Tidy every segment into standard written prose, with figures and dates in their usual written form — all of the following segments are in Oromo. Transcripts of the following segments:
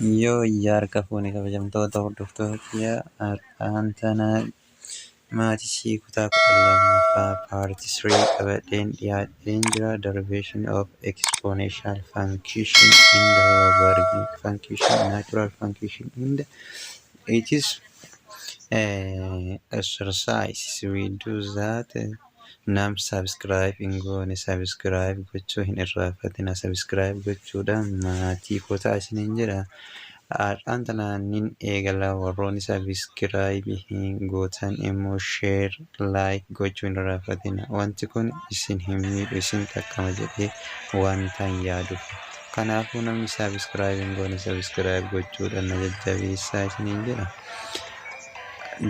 Yoo iyyaarka fuune kabajamtoota hordoftoota aantanaa maatisii kutaa 12ffaa paartii 3 qabadheen dhiyaadheen jira. Derivation of exponential function in the logarithmic function, natural function in the it is exercise we do that. Nam subscribe ingoone subscribe gochuu hin irraanfatina. Subscribe gochuudhaan maatii kutaa isiniin jedha. Aantanaanin eegala warroonni subscribe hin gootan immoo share like gochuu hin irraanfatina. Wanti kun isin hin miidhu isin qaqqaba jedhee wanta hin yaaduuf. Kanaafuu namni subscribe hin goone subscribe gochuudhaan na jajjabeessaa isiniin jedha.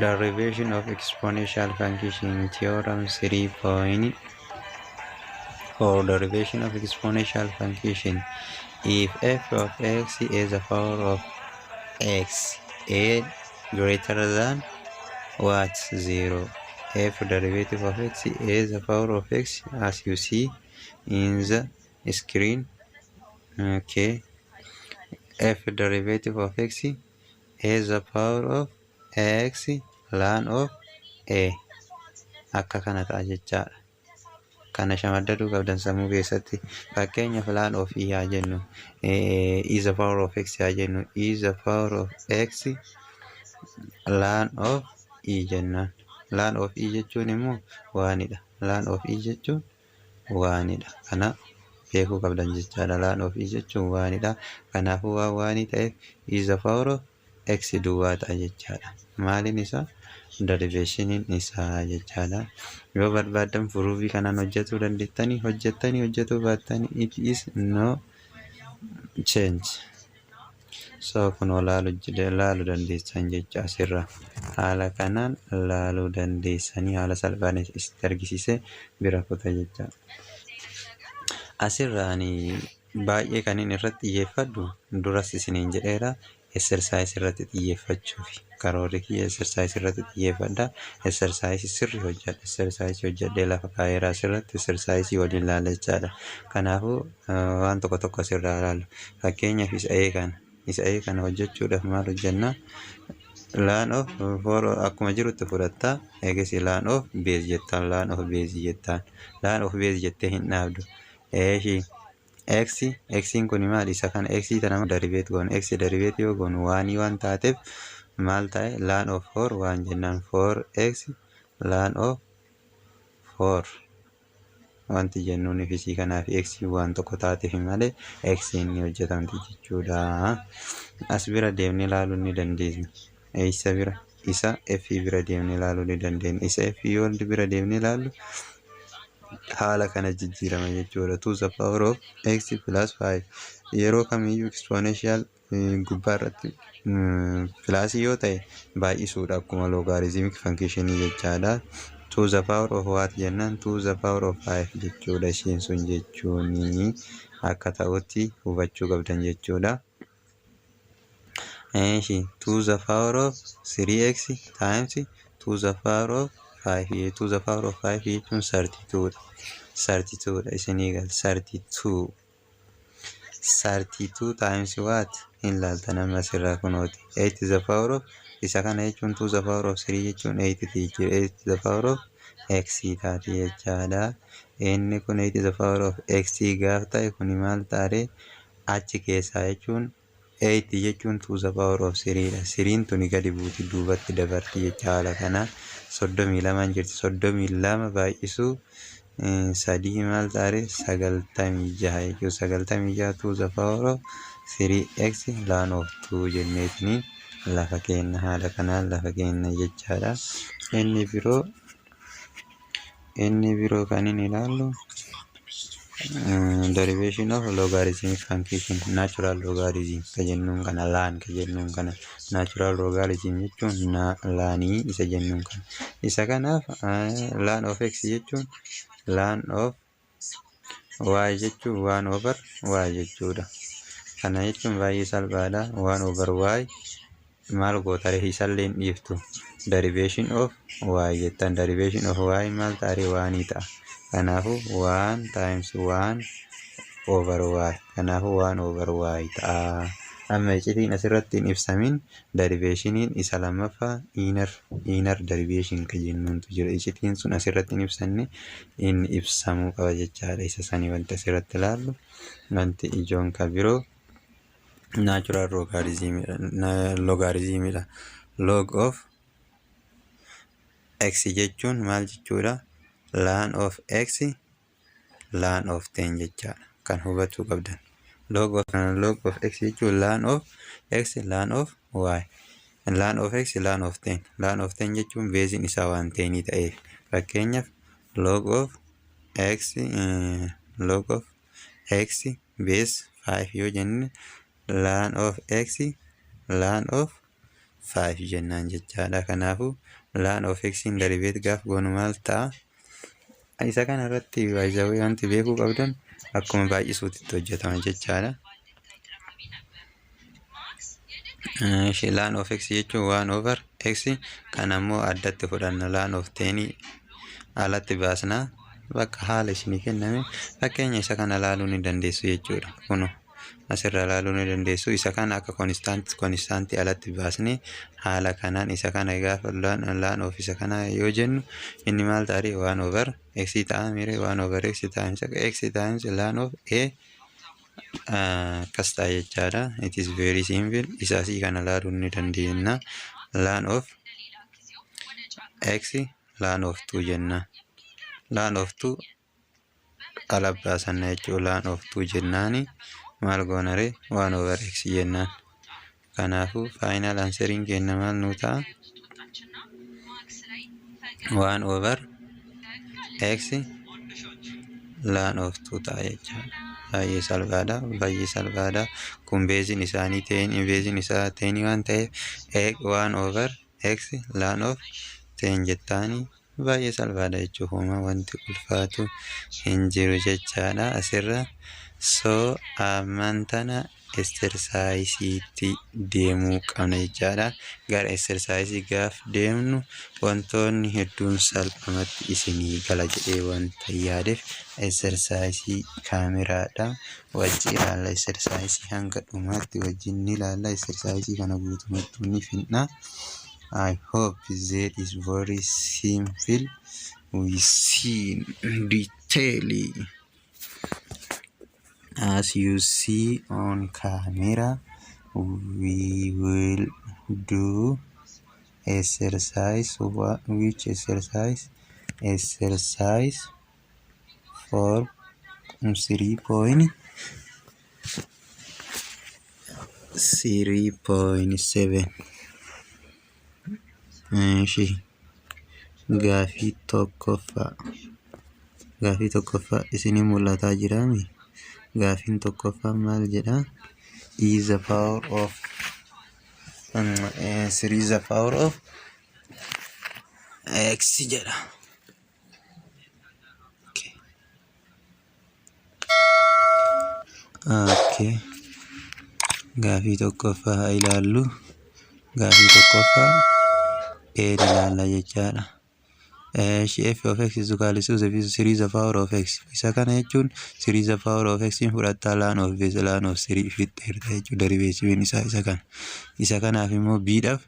Derivation of exponential function theorem 3.4. Derivation of exponential function. If f of x is the power of x a greater than what 0, f derivative of x is the power of x as you see in the screen. Okay, f derivative of x is the power of x ln of a. Akka kana ta'a jechaadha. Kana shamaddaduu qabdan sammuu keessatti. Fakkeenyaaf ln of e haa jennu, is the power of x haa jennu, is the power of x ln of e jennaan. Ln of e jechuun immoo waanidha. Ln of e jechuun waanidha. Kana beekuu qabdan jechaadha. Ln of e jechuun waanidha. Kanaafuu waan waanii ta'eef is the power of x duwwaa ta'a jechaadha. Maaliin isaa? Derivationiin isaa jechaadha. Yoo barbaadan furuufii kanaan hojjetuu dandeettanii hojjetuu baattanii it is no change. So kunoo laaluu dandeessan jecha asirra. Haala kanaan laaluu dandeessanii haala salphaan isitti argisiisee bira kuta jecha. Asirraani baay'ee kan inni irratti xiyyeeffadhu duras isiniin jedheera. Exercise irratti xiyyeeffachuufi karoorri kiyya exercise irratti xiyyeeffadha. Exercise sirri hojjedha. Exercise hojjedhee lafa kaa'eeraa asirratti exercise waliin ilaalla jechaadha. Kanaafuu waan tokko tokko asirraa ilaallu. Fakkeenyaaf isa A kana hojjechuudhaaf maal hojjennaa? Ln of akkuma jirutti fudhattaa. Eegas ln of base jettaan. Ln of base jettaan. Ln of base jettee hin dhaabdu. X kun maal isa kana x tana derivate goon x derivate yoo goon waan taateef maal ta'e ln of 4 waan jennaan 4x ln of 4 wanti jennuun ifisii kanaaf x waan tokko taateef malee x inni hojjetamti jechuudha. As bira deemnee ilaaluu ni dandeenya. Isa f bira deemnee ilaaluu ni dandeenya. Isa f yoo bira deemnee ilaallu haala kana jijjiirama jechuudha. 2 the power of x plus 5 yeroo kamiyyuu exponential gubbaa irratti plus yoo ta'e baay'isuudha akkuma logarithmic function jechaadha. 2 the power of what jennaan 2 the power of 5 jechuudha. Isheen sun jechuun akka ta'utti hubachuu qabdan jechuudha. 2 the power of 3x times 2 the power of 5 to the power of 5 jechuun 32 dha. Isinii gal 32 times what hin laaltan amma asirraa kunooti 8 to the power of isa kana jechuun 2 the power of 3 jechuun 8 to the power of x taati jechaadha. Inni kun 8 to the power of x gaaf ta'e kun maal taare achi keessaa jechuun 8 jechuun 2 the power of 3 dha. 3 tuni gadi buuti duubatti dabarti jecha haala kana 32 jirti. 32 baay'isuu sadii maal taare 96 jechuun 96 to the power of 3x ln of 2 jenneetini lafa kenna. Haala kanaan lafa kenna jechaadha. Inni biroo kan inni ilaallu derivation of logarithmic function natural logarithm ka jennuun kana ln ka jennuun kana natural logarithm jechuun laanii isa jennuun kana. Isa kanaaf ln of x jechuun ln of y jechuun 1 over y jechuudha. Kana jechuun baay'ee salphaadha. 1 over y maal gootare isallee hin dhiiftu. Derivation of y jettan. Derivation of y maal taare waanii ta'a. Kanaafuu 1 times 1 over y. Kanaafuu 1 over y ta'a. amma iccitiin asirratti hin ibsamin derivationiin isa lammaffaa inner derivation kan jennuuntu jira. Iccitiin sun asirratti hin ibsamne inni ibsamuu qaba jechaadha. Isa sanii wanti asirratti ilaallu wanti ijoon kan biroo natural logarithm log of x jechuun maal jechuudha? Ln of x ln of 10 jechaadha. Kan hubachuu qabdan. Log of x jechuun ln of x ln of y. Ln of x ln of 10. Ln of 10 jechuun beeziin isaa waan 10 ta'eef. Fakkeenyaaf log of x base 5 yoo jenne ln of x ln of 5 jennaan jechaadha. Kanaafuu ln of x in derivate gaaf goonu maal ta'a? Isa kana irratti wanti beekuu qabdan akkuma baay'isuutti hojjetama jechaadha. Ln of x jechuun 1 over x kan ammoo addatti fudhanna ln of 10 alatti baasnaa bakka haala isinii kenname fakkeenya isa kana ilaaluu ni dandeessu jechuudha. Kun asirraa ilaaluu ni dandeessu. Isa kana akka konstaantii alatti baasnee haala kanaan isa kana gaafa ln of isa kana yoo jennu inni maal ta'e 1 over x ta'a mire 1 over x times ln of a kas ta'a jechaadha. It is very simple. Isa asii kana ilaaluu ni dandeenya. Ln of x ln of 2 jenna. Ln of 2 ala baasanna jechuudha. Ln of 2 jennaani maal goonare 1 over x jennaan. Kanaafuu final answering kenna maal nu ta'a? 1 over x ln of 2 ta'a jechaadha. Baay'ee salphaadha. Kun beeziin isaanii beeziin isaa 10 waan ta'eef 1 over x ln of 10 jettaani baay'ee salphaadha jechuudha. Wanti ulfaatu hin jiru jechaadha asirra. So amantana exercise deemuu qabna jechaadha. Gara exercise gaaf deemnu wantoonni hedduun salphamatti isinii gala jedhee wanta yaadeef exercise kaameraadha wajji ilaalla. Exercise hanga dhumaatti wajjin ni ilaalla. Exercise kana guutumatti ni fixna. I hope that is very simple. We see detail. As you see on camera, we will do exercise. Which exercise? Exercise for 3.7. Gaafii tokkoffaa isinii mul'ataa jiraami? Gaafiin tokkoffaa maal jedha? Is the power of 3 is the power of x jedha. Okay. Gaafii tokkoffaa haa ilaallu. Gaafii tokkoffaa ilaalla jechaadha. F of x is equal to 3 is the power of x. Isa kana jechuun 3 is the power of x fudhataa ln of base ln of 3 fixeerta jechuudha. Derivatiiviin isaa isa kana. Isa kanaaf immoo bidhaaf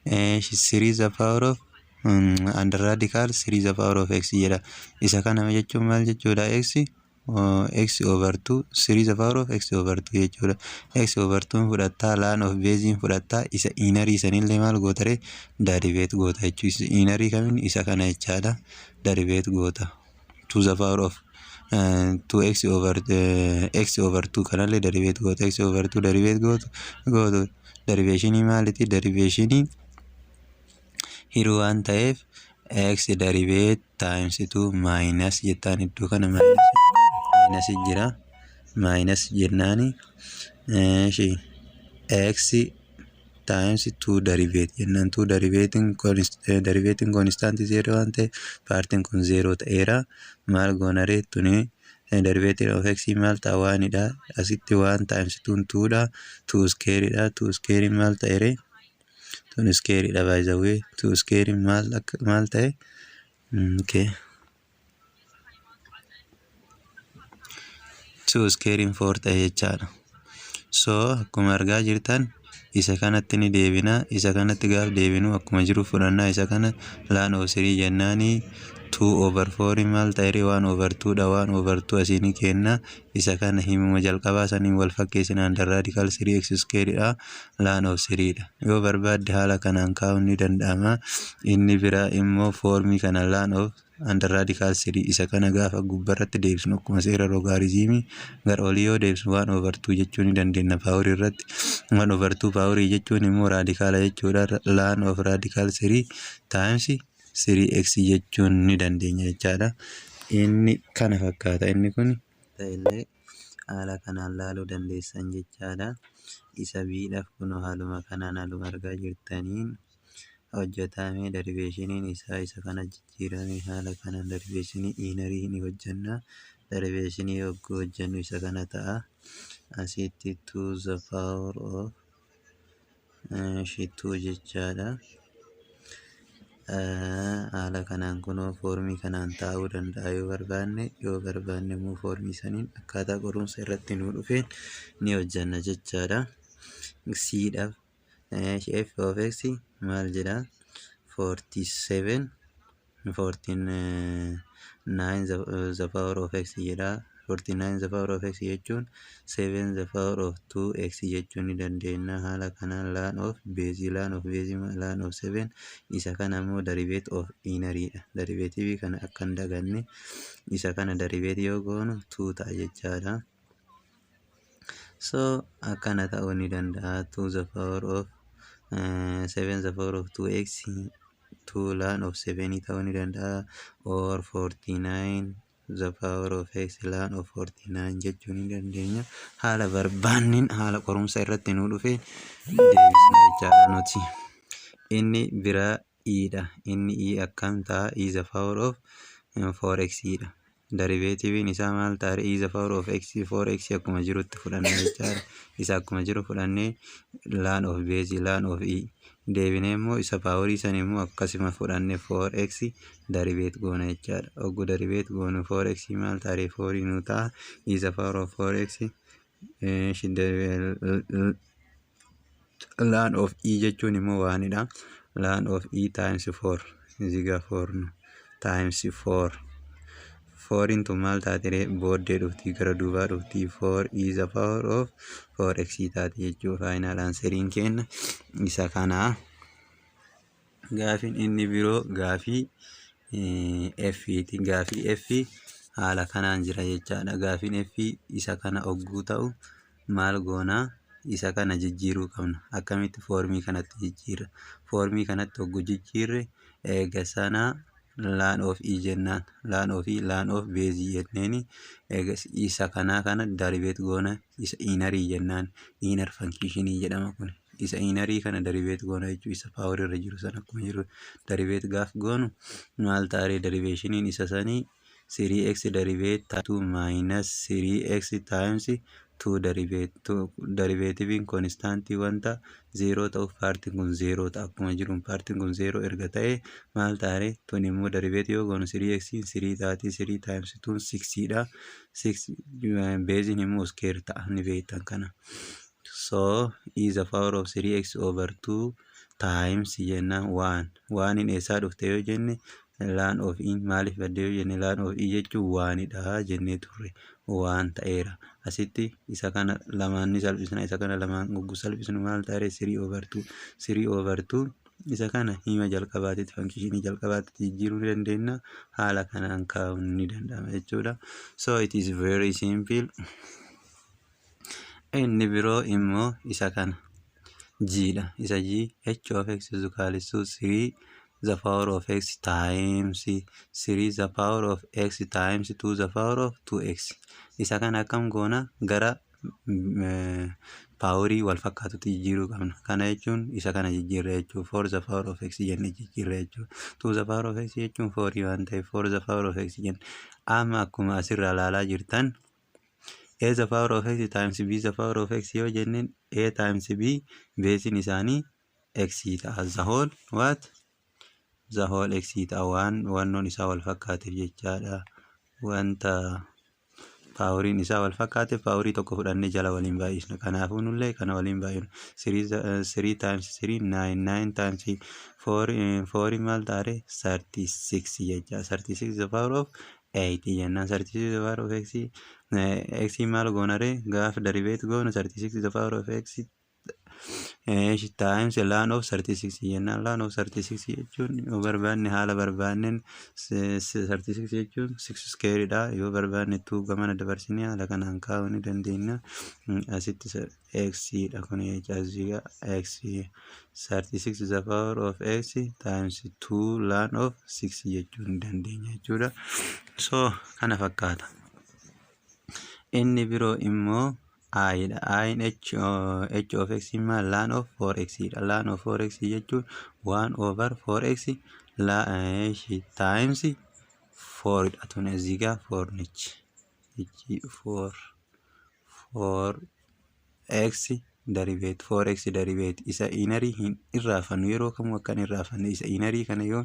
3 is the power of under radical 3 is the power of x jedha. Isa kana jechuun maal jechuudha? X over 2 3 is the power of x over 2 jechuudha. X over 2 fudhataa ln of base fudhataa isa inarii sanillee maal gootare derivate goota jechuudha. Inarii kamiin isa kana jechaadha. Derivate goota to the power of 2x over x over 2 kanallee derivate goota. X over 2 derivate goota. Derivationii maaliti? Derivationii hiruu waan ta'eef x derivate times 2 minus jettaan iddoo kana minus jira. Minus jennaani x times 2 derivate jennaan. 2 derivating constant 0 waan ta'eef partiin kun 0 ta'eera. Maal goonare tuni derivative of x maal ta'a waanidha. Asitti 1 times 2 2dha. 2 squareidha. 2 square maal ta'ere? 2 squareidha by the way. 2 square maal ta'e? Okay. 2 square 4 ta'e jechaadha. So akkuma argaa jirtan isa kanatti ni deebina. Isa kanatti gaaf deebinu akkuma jiru fudhannaa. Isa kana laan of 3 jennaani 2/4 maal ta'e 1/2 dha. 1/2 asiin kenna. Isa kana himuma jalqabaa saniin wal fakkeessina under radical 3x square dha. Laan of 3 dha. Yoo barbaadde haala kanaan kaa'uun ni danda'ama. Inni biraa immoo foormii kana laan of under radical 3 isa kana gaafa gubbarratti deebisnu akkuma seera logaariizimii gara olii yoo deebisnu 1/2 jechuu ni dandeenya paaworii irratti. 1/2 paaworii jechuun immoo raadikaala jechuudha. Laan of radical 3 times 3x jechuun ni dandeenya jechaadha. Inni kana fakkaata. Inni kun ta'ellee haala kanaan laaluu dandeessan jechaadha. Isa biidhaaf kun haaluma kanaan haaluma argaa jirtaniin hojjetamee deriveeshiniin isaa isa kana jijjiirame haala kanaan deriveeshinii iinarii ni hojjenna. Deriveeshinii yogguu hojjennu isa kana ta'a. Asitti 2 the power of 2 jechaadha. Haala kanaan kunoo foormii kanaan taa'uu danda'a yoo barbaanne immoo foormii saniin akkaataa qorumsa irratti nu dhufeen ni hojjenna jechaadha. Siidhaaf f of x maal jedha 47 49 the power of x jedha. 49 the power of x jechuun 7 the power of 2x jechuun ni dandeenya. Haala kanaan laan of base laan of 7 isa kana immoo derivate of iinarii dha. Derivative kana akka hin daganne isa kana derivate yoo goonu 2 ta'a jechaadha. So akkana ta'uu ni danda'a. 2 the power of 7 the power of 2x 2 laan of 7 ta'uu ni danda'a. Or 49 the power of x laan of 49 jechuu ni dandeenya. Haala barbaannin haala qorumsa irratti nu dhufe deebisna jechaadha nuti. Inni biraa e dha. Inni e akkam ta'a? E the power of 4x dha. Derivatiiviin isaa maal ta'a? E the power of x 4x akkuma jirutti fudhannee jechaadha. Isa akkuma jiru fudhannee laan of base laan of e deebinee immoo isa paaworii san immoo akkasuma fudhannee 4x derivate goona jechaadha. Oggu derivate goonu 4x maal ta'a? 4 nu ta'a. E the power of 4x laan of e jechuun immoo waanidha. Laan of e times 4 ziga 4 nu times 4 4 into maal taatire booddee dhufti gara duubaa dhufti 4 is the power of 4x taate jechuu final answeriin kenna isa kana. Gaafiin inni biroo gaafii f ti. Gaafii f haala kanaan jira jechaadha. Gaafiin f isa kana ogguu ta'u maal goona? Isa kana jijjiiruu qabna. Akkamitti foormii kanatti jijjiirra? Foormii kanatti ogguu jijjiirre eega sana laan of e jennaan. Laan of base jenneeni eega isa kana derivate goona. Isa iinarii jennaan. Iinar function jedhama kun. Isa iinarii kana derivate goona jechuun isa power irra jiru sana akkuma jiru derivate gaaf goonu maal ta'a? Derivationiin isa sanii 3x derivate 2 minus 3x times 2 derivatiiviin constantii wanta 0 ta'uuf paartiin kun 0 ta'a. Akkuma jiru paartiin kun 0 erga ta'e maal ta'a? Tun immoo derivate yoo goonu 3x 3 taati. 3 times 2 6 dha. 6 basein immoo square ta'a ni beektan kana. So is the power of 3x over 2 times jenna 1 in eessaa dhufte yoo jenne laan of e maaliif badde yoo jenne laan of e jechuun 1 dha jennee turre 1 ta'eera. Asitti isa kana lamaan ni salphisna. Isa kana lamaan guggu salphisnu maal ta'e 3 over 2 isa kana hima jalqabaatitti function jalqabaatitti jijjiiruu ni dandeenya. Haala kanaan kaa'uun ni danda'ama jechuudha. So it is very simple. Inni biroo immoo isa kana g dha. Isa g h of x is equal to 3 the power of x times 3 the power of x times 2 the power of 2x. Isa kana akkam goona? Gara paaworii wal fakkaatutti jijjiiruu qabna. Kana jechuun isa kana jijjiirra jechuun 4 the power of x jenne jijjiirra jechuun 2 the power of x jechuun 4 waan ta'eef 4 the power of x jenne. Amma akkuma asirraa ilaalaa jirtan a the power of x times b the power of x yoo jenneen a times b beesin isaanii x ta'a. The whole x ta'a. Wannoon isaa wal fakkaateef jechaadha. Wanta paawuriin isaa wal fakkaate paawurii tokko fudhannee jala waliin baay'isna. Kanaafuu nullee kana waliin baay'isnu 3 times 3 9 times 4 maal taare 36 jecha 36 the power of 8 jennaan. 36 the power of x maal goonare gaafa deriveet goonu 36 the power of x times ln of 36 jennaan. Ln of 36 jechuun yoo barbaanne haala barbaanneen 36 jechuun 6 square dha. Yoo barbaanne 2 gamana dabarsinee haala kanaan kaa'uu ni dandeenya. Asitti x dha kun jecha x 36 the power of x times 2 ln of 6 jechuu ni dandeenya jechuudha. So kana fakkaata. Inni biroo immoo I in h of x imma ln of 4x ln of 4x jechuun 1 over 4x times 4 dha. Tun እዚህ ጋር 4 ነች። እቺ 4x derivate 4x derivate isa inari hin irraafannu yeroo kamuu akkan irraafanne isa inari kana yoo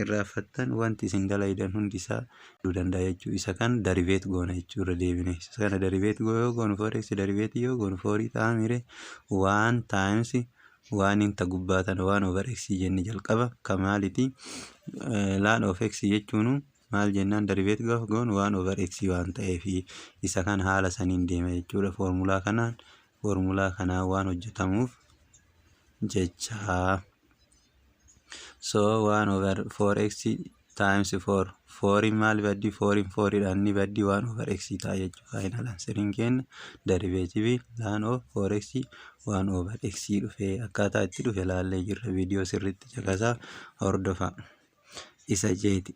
irraafattan wanti isin dalaydan hundi isaa duu danda'a jechuu. Isa kan derivate goona jechuudha deebine. Isa kana derivate yoo goonu 4x derivate yoo goonu 4 ta'a mire 1 times 1 inta gubbaatan 1 over x jenne jalqaba kamaaliti ln of x jechuun maal jennaan derivate gaafa goonu 1 over x waan ta'eef isa kan haala saniin deema jechuudha. Formulaa kanaa waan hojjetamuuf jecha. So 1 over 4x times 4 maal baddi 4 dhaan ni baddi 1 over x ta'a jechuudha. Final answeriin keenya derivative ln of 4x 1 over x dhufe akkaataa itti dhufe laallee jirra. Viidiyoo sirriitti caqasaa hordofa. Isa jeeti.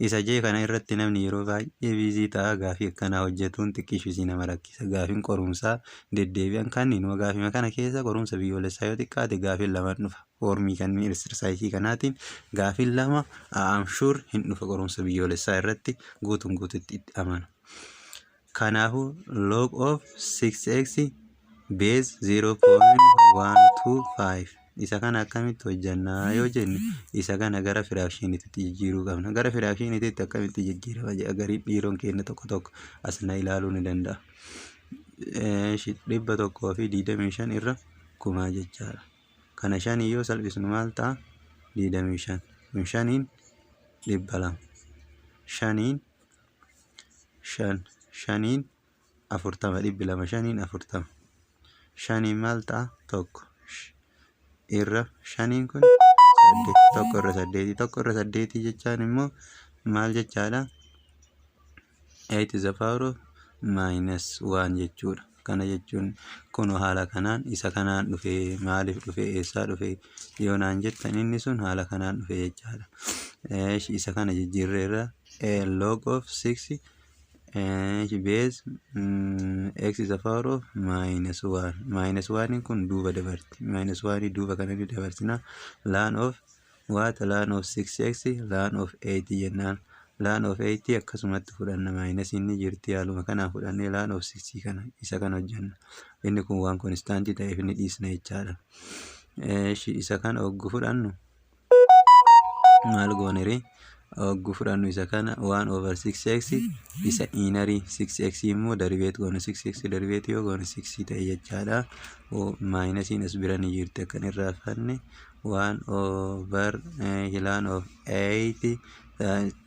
Isa jee kana irratti namni yeroo baay'ee biizii ta'a gaafii akkanaa hojjetuun xiqqeessu nama rakkisa. Gaafiin qorumsaa deddeebi'an kanneen gaafii kana keessa qorumsa biyyoolessaa yoo xiqqaate gaafiin lama dhufa. Foormii kanneen exersaayisii kanaatiin gaafiin lama sure hin dhufa qorumsa biyyoolessaa irratti guututti itti amana. Kanaafuu log of 6x base 0.125 isa kana akkamitti hojjannaa yoo jenne isa kana gara firaakshiniitti jijjiiruu qabna. Gara firaakshiniitti akkamitti jijjiirama jedha garii dhiiroon keenya tokko asna ilaaluu ni danda'a. 125 irra 1000 jechaadha. Kana 5 yoo salphisnu maal ta'a 25 5 200 5 5 40 200 5 maal ta'a tokko irra 5 kun 8 tokko irra 8 jechaan immoo maal jechaadha 8 is the power of -1 jechuudha. Kana jechuun kun haala kanaan isa kanaan dhufe maaliif dhufe eessaa dhufe yoo naan jettan inni sun haala kanaan dhufe jechaadha. Isa kana jijjiirreerra log of 6 base x is the power of -1 kun duuba dabarti. -1 duuba kana ni dabarsina. Ln of what ln of 6x ln of 8 jennaan. Ln of 8 akkasumatti fudhanna minus inni jirti haaluma kanaan fudhannee ln of 6 kana isa kana hojjenna. Inni kun waan konstaantii ta'eef ni dhiisna jechaadha. Isa kana oggu fudhannu maal goonere oggu fudhannu isa kana 1 over 6x isa inari 6x immoo derivate goona 6x derivate yoo goona 6 ta'e jechaadha. Minus in as bira ni jirti akkan irraa fanne 1 over ln of 8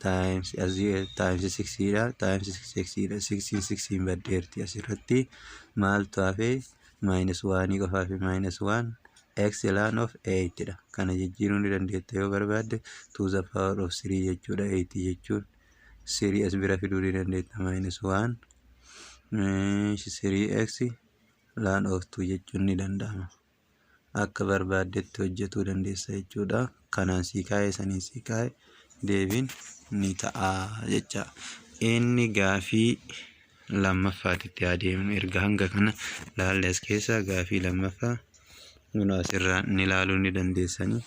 times 6 dha times 16 baddeerti asirratti maal taafee -1 qofaaf -1 x ln of 8 dha. Kana jijjiiruu ni dandeetta yoo barbaadde to the power of 3 jechuudha. 8 jechuun 3 as bira fiduu ni dandeetta -1 3x ln of 2 jechuun ni danda'ama. Akka barbaaddetti hojjetuu dandeessa jechuudha. Kanaan sii kaa'ee sanii sii kaa'ee deebiin ni ta'a jecha. Inni gaafii lammaffaatitti adeemnu erga hanga kana laalle as keessa gaafii lammaffaa asirraa ni ilaaluu ni dandeessanii.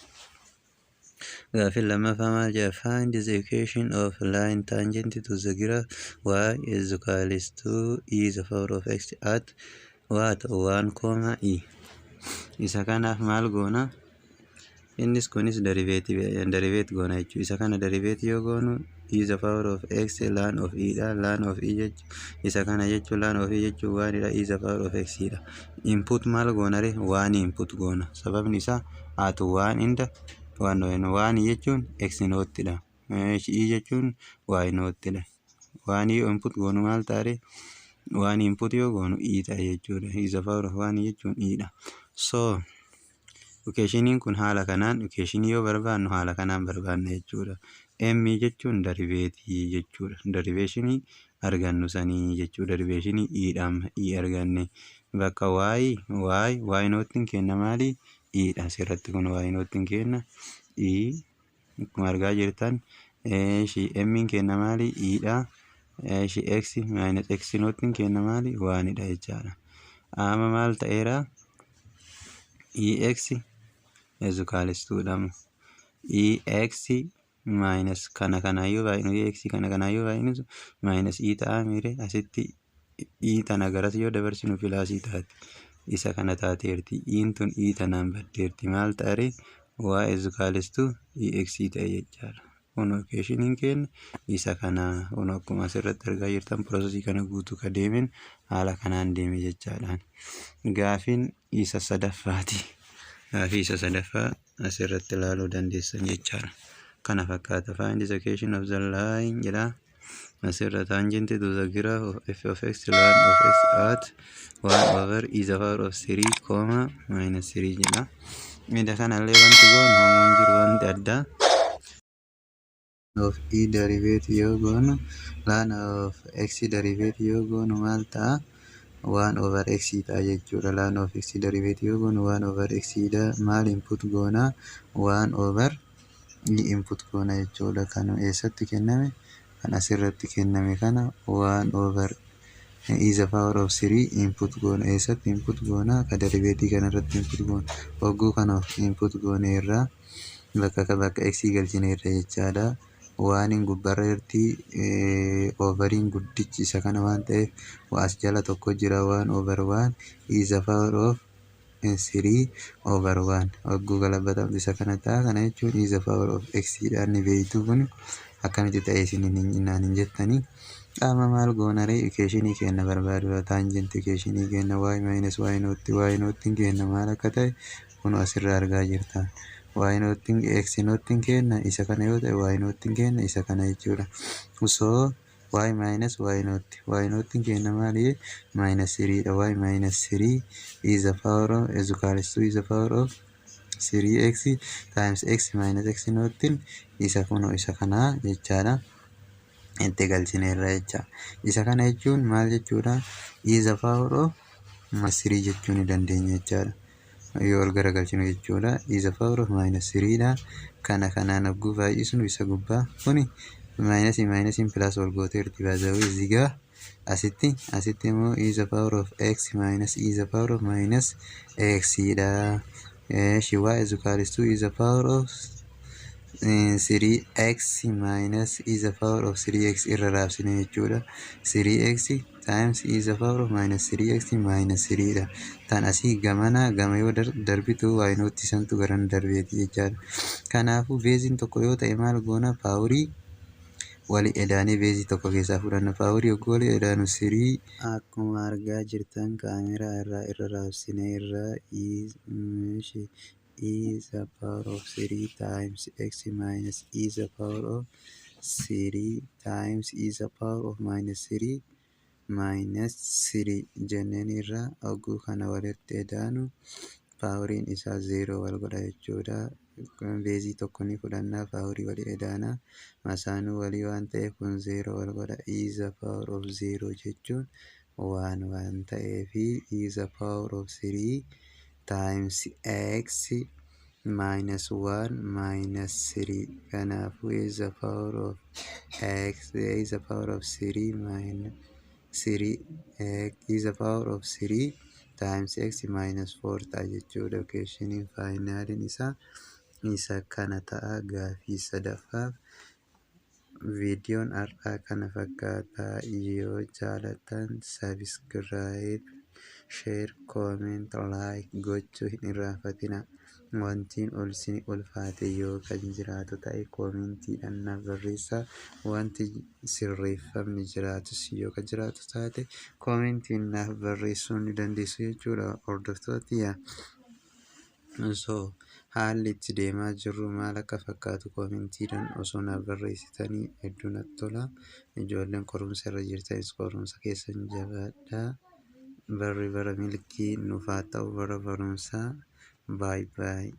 Gaafii lammaffaa maal jedha find the equation of line tangent to the graph y is equals to e the power of x at what 1, e. Isa kanaaf maal goona innis kunis derivate goona jechuudha. Isa kana derivate yoo goonu is the power of x ln of e dha. Ln of e jechuun isa kana jechuun ln of e jechuun waanidha. Is the power of x dha. Input maal goonare waan input goona. Sababni isaa haatu waan inda waan jechuun x noottidha. E jechuun y noottidha. Waan input goonu maal taare waan input yoo goonu e ta'a jechuudha. Is the power of waan jechuun e dha. So equationin kun haala kanaan equationii yoo barbaannu haala kanaan barbaanna jechuudha. M jechuun deriveetii jechuudha. Deriveeshinii argannu sanii jechuudha. Deriveeshinii e arganne bakka y noottiin kenna maali? E dha. Asirratti kun y noottiin kenna e akkuma argaa jirtan M kenna maali? E dha. X minus x noottiin kenna maali? 1 dha jechaadha. Amma maal ta'eera? Ex is equals to ex minus kana kanayyuu baay'inu ex kana kanayyuu baay'inu minus e ta'a mire asitti e tana garas yoo dabarsinu filaasii taati. Isa kana taateerti. E tun e tanaan baddeerti. Maal ta'are? Y is equals to ex ta'e jechaadha. Kun equationin kenna isa kana kun akkuma asirratti argaa jirtan piroosesii kana guutuu ka deemen haala kanaan deeme jechaadhaan. Gaafiin isa sadaffaati. Gaafii isa sadaffaa asirratti ilaaluu dandeessan jechaadha. Kana fakkaata. Find the equation of the line jedha. Asirra tangent to the graph of f of x ln of x at 1 over e the power of 3, minus 3 jedha. Mida kanallee wanti goonu homuun jiru wanti addaa of e derivative yoo goonu ln of x derivative yoo goonu maal ta'a? 1 over x ta'a jechuudha. Ln of x derivative yoo goonu 1 over x dha. Maal input goona? 1 over e input goona jechuudha. Kan eessatti kenname? Kan asirratti kenname kana 1 over e the power of 3 input goona. Eessatti input goona? Ka derivative kanarratti input goona. Hogguu kana input goone irraa bakka x galchine irra jechaadha. Waan gubbarra jirti overiin guddichi isa kana waan ta'eef as jala tokko jira 1 over 1 is the power of 3 over 1 hogguu galabatamtu isa kana ta'a. Kana jechuun is the power of x dhaan ni beeytu kun akkamitti ta'e isiniin hin jettanii. Qaama maal goonaree equationii kenna barbaadudha. Tangent equationii kenna y minus y noottiin kenna maal akka ta'e kun asirraa argaa jirta. Y noottiin x noottiin kenna isa kana yoo ta'e y noottiin kenna isa kana jechuudha. So y minus y noottiin kenna maali? Minus 3 dha. Y minus 3 is the power of is equals to is the power of 3x times x minus x noottiin isa kuno isa kana jechaadha. Itti galchineerra jecha. Isa kana jechuun maal jechuudha? Is the power of 3 jechuu ni dandeenya jechaadha. Yoo ol garagalchinu jechuudha. Is the power of minus 3 dha. Kana kanaan hogguu baay'isnu isa gubbaa kuni minus plus ol gooteerti baazawii zigaa asitti immoo is the power of x minus is the power of minus x dha. Shiwa is equals to is the power of 3x minus is the power of 3x irra raabsine jechuudha. 3x times is the power of minus 3x minus 3 dha. Tan asii gama yoo darbitu y nootti santu garan darbeeti jechaadha. Kanaafuu beeziin tokko yoo ta'e maal goona? Paaworii walii edaanii beezii tokko keessaa fudhanna. Paaworii yogguu walii edaanu 3 akkuma argaa jirtan kaameraa irra raabsine irra is the power of 3 times x minus is the power of 3 times is the power of minus 3 jenneen irraa hogguu kana walitti edaanu paaworiin isaa 0 wal godha jechuudha. Beezii tokko ni fudhannaa paaworii walii edaana masaanuu walii waan ta'eef kun 0 wal godha. Is the power of 0 jechuun waan ta'eefi is the power of 3 times x minus 1 minus 3 kanaafuu is the power of x is the power of 3 minus 3 is the power of 3 times x minus 4 ta'a jechuudha. Equationin faayinaaliin isaa isa kana ta'a. Gaafii sadaffaaf viidiyoon har'aa kana fakkaata. Yoo jaalatan subscribe share, comment, like gochuu hin irraanfatina. Wantiin ol isin ulfaate yoo kan jiraatu ta'e koomentiidhaan naaf barreessaa. Wanti sirreeffamni jiraatus yoo kan jiraatu taate koomentiin naaf barreessuu ni dandeessu jechuudha hordoftoota yaa. So haalli itti deemaa jirru maal akka fakkaatu koomentiidhaan osoo naaf barreessitanii hedduu natti tola. Ijoolleen qorumsa irra jirtanis qorumsa keessan jabaadhaa. Barri bara milkii nuuf haa ta'u bara barumsaa. Bye bye.